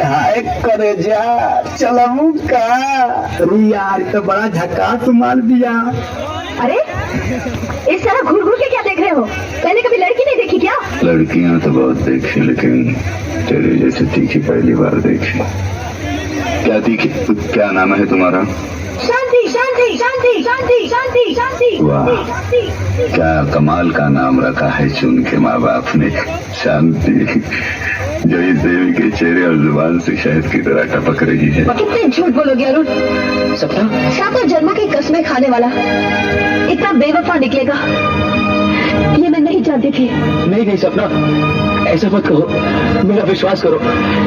हाय करे जा चलमू का। अरे यार तो बड़ा झकास मार दिया। अरे इस तरह घूर घूर के क्या देख रहे हो? पहले कभी लड़की नहीं देखी क्या? लड़कियां तो बहुत देखी लेकिन तेरे जैसे तीखी पहली बार देखी। क्या तीखी? क्या नाम है तुम्हारा? शांति शांति शांति शांति शांति शांति। वाह क्या कमाल का नाम रखा है चुन के माँ बाप ने, शांति। जो इस देवी के चेहरे और जुबान से शहद की तरह टपक रही है। कितने झूठ बोलोगे अरुण? सपना सातों जन्मों की कसमें खाने वाला इतना बेवफा निकलेगा ये मैं नहीं जानती थी। नहीं नहीं सपना ऐसा मत कहो, मेरा विश्वास करो।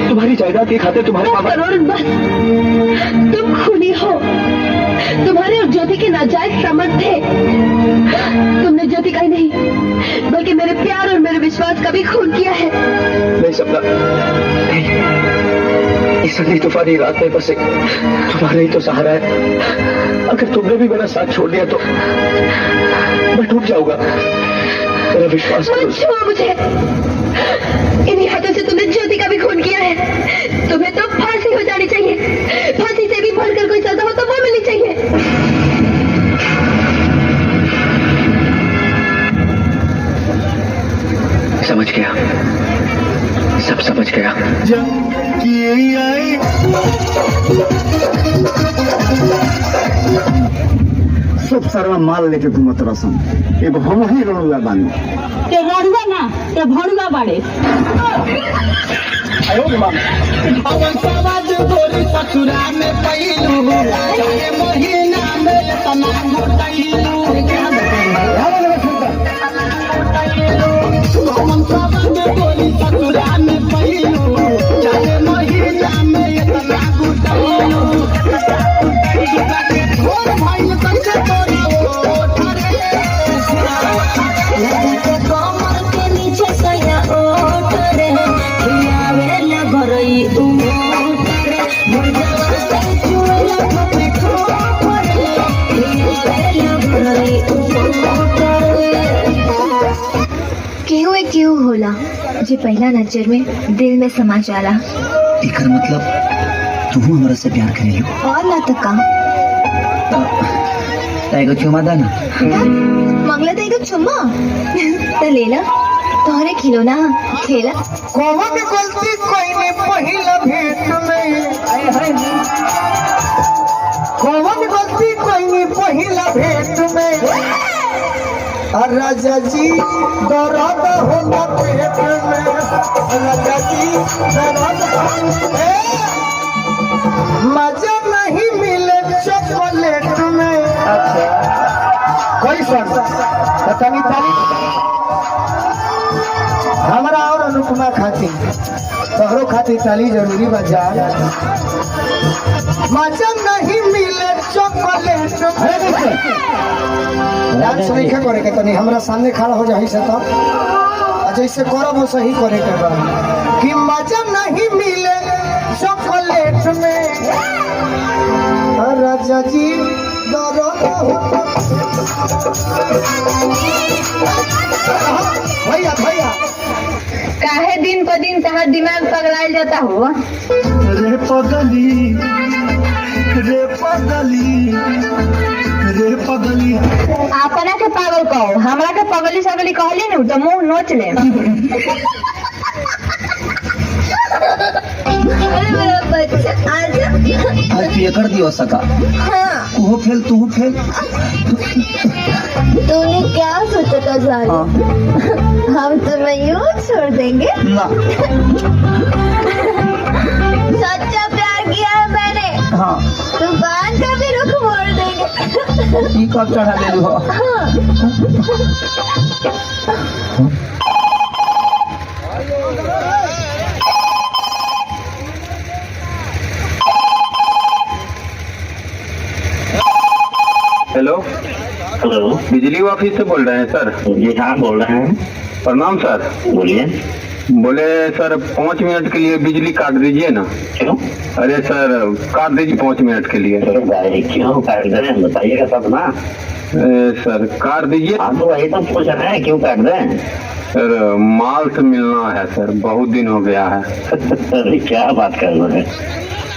तुम्हारी जायदाद की खातिर तुम्हारे पापा। बस तुम खूनी हो। तुम्हारे और ज्योति के नाजायज संबंध थे। तुमने ज्योति का ही नहीं बल्कि मेरे प्यार और मेरे विश्वास का भी खून किया है। नहीं सपना इस अंधी तूफानी रात में बस एक तुम्हारा ही तो सहारा है। अगर तुमने भी मेरा साथ छोड़ दिया तो मैं टूट जाऊंगा। मेरा विश्वास करो। छुओ मुझे। इन्हीं हाथों से तुमने ज्योति का भी खून किया है। तुम्हें तो फांसी हो जानी चाहिए। फांसी से भी बढ़कर कोई सजा हो तो वो मिलनी चाहिए। समझ गया, सब समझ गया। सब सारा माल लेके घूमत रसन। एगो हम ही रनुआ बानी। ते रनुआ ना ते भणुआ बाड़े। पवन समाज गोरी ससुरा में पैलू महीना में तना घुटैलू। पवन समाज गोरी ससुरा में पैलू चाहे महीना में तना घुटैलू। छोड़ भाई कैसे तोरा कमर के नीचे सया ओठ रे खियावे लगरई उमोट रे मुर्गा से चुला ठोके ठोके खियावे लगरई उमोट रे। केहू होला जे पहला नजर में दिल में समा जाला। एकर मतलब तू हमरा से प्यार करेली और ना तो का एगो चुमा दा ना। मंगला तो एगो चुम्मा तो ले ला तोहरे खिलौना खेला। कौन गलती कोई ने पहिला भेंट में। कौन गलती कोई ने पहिला भेंट में। राजा जी दर्द होला पेट में। राजा जी दर्द मजा नहीं मिले चॉकलेट में। अच्छा कोई सर बतानी ताली हमारा और अनुपमा खाती तोहरो खाती ताली जरूरी बजा। मजा नहीं मिले चॉकलेट डांस नहीं करे के तनी हमरा सामने खड़ा हो जाही से तो जैसे करब वो सही करे के बा कि मजा नहीं मिले चॉकलेट में। राजा जी भैया भैया काहे दिन पर दिन तहार दिमाग पगलाइल जाता हो? रे पगली रे पगली रे पगली। अपना के पागल कहो, हमरा के पगली सगली कहली न तो मुंह नोच ले। अरे मेरा बच्चा आजा। आज पिए कर दियो सका। हाँ तू फेल तू फेल। तूने क्या सोचा था जाने? हम तुम्हें यूं छोड़ देंगे? ना सच्चा प्यार किया है मैंने। हाँ तूफान का भी रुख मोड़ देंगे। ई कब चढ़ा ले हो? हेलो हेलो बिजली ऑफिस से बोल रहे हैं सर? जी हाँ बोल रहे हैं। प्रणाम सर। बोलिए। बोले सर 5 मिनट के लिए बिजली काट दीजिए ना। क्यों? अरे सर काट दीजिए 5 मिनट के लिए। तो गाड़ी क्यों काट दें बताइएगा तब ना। सर काट दीजिए। आप तो वही तो पूछ रहे हैं क्यों काट दें। सर माल से मिलना है सर, बहुत दिन हो गया है। अरे क्या बात कर रहे हैं?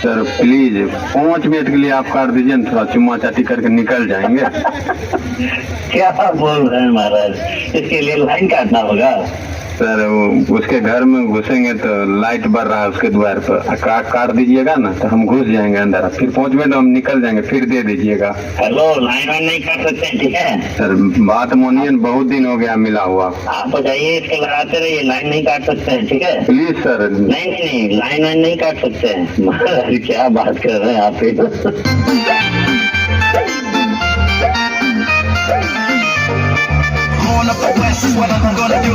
सर प्लीज 5 मिनट के लिए आप काट दीजिए ना, थोड़ा चुम्मा चाटी करके निकल जाएंगे। क्या बोल रहे हैं महाराज? इसके लिए लाइन काटना होगा? सर उसके घर में घुसेंगे तो लाइट बढ़ रहा है उसके द्वार पर, काट दीजिएगा ना तो हम घुस जाएंगे अंदर, फिर 5 मिनट हम निकल जाएंगे, फिर दे दीजिएगा। हेलो, लाइन वाइन नहीं काट सकते हैं, ठीक है? सर बात मानिए, बहुत दिन हो गया मिला हुआ। आप जाइए, इसके लगाते रहिए, लाइन नहीं काट सकते हैं, ठीक है? Please sir. नहीं, लाइन वाइन नहीं काट सकते हैं। महाराज क्या बात कर रहे हैं आप? Going up the west is what I'm gonna do.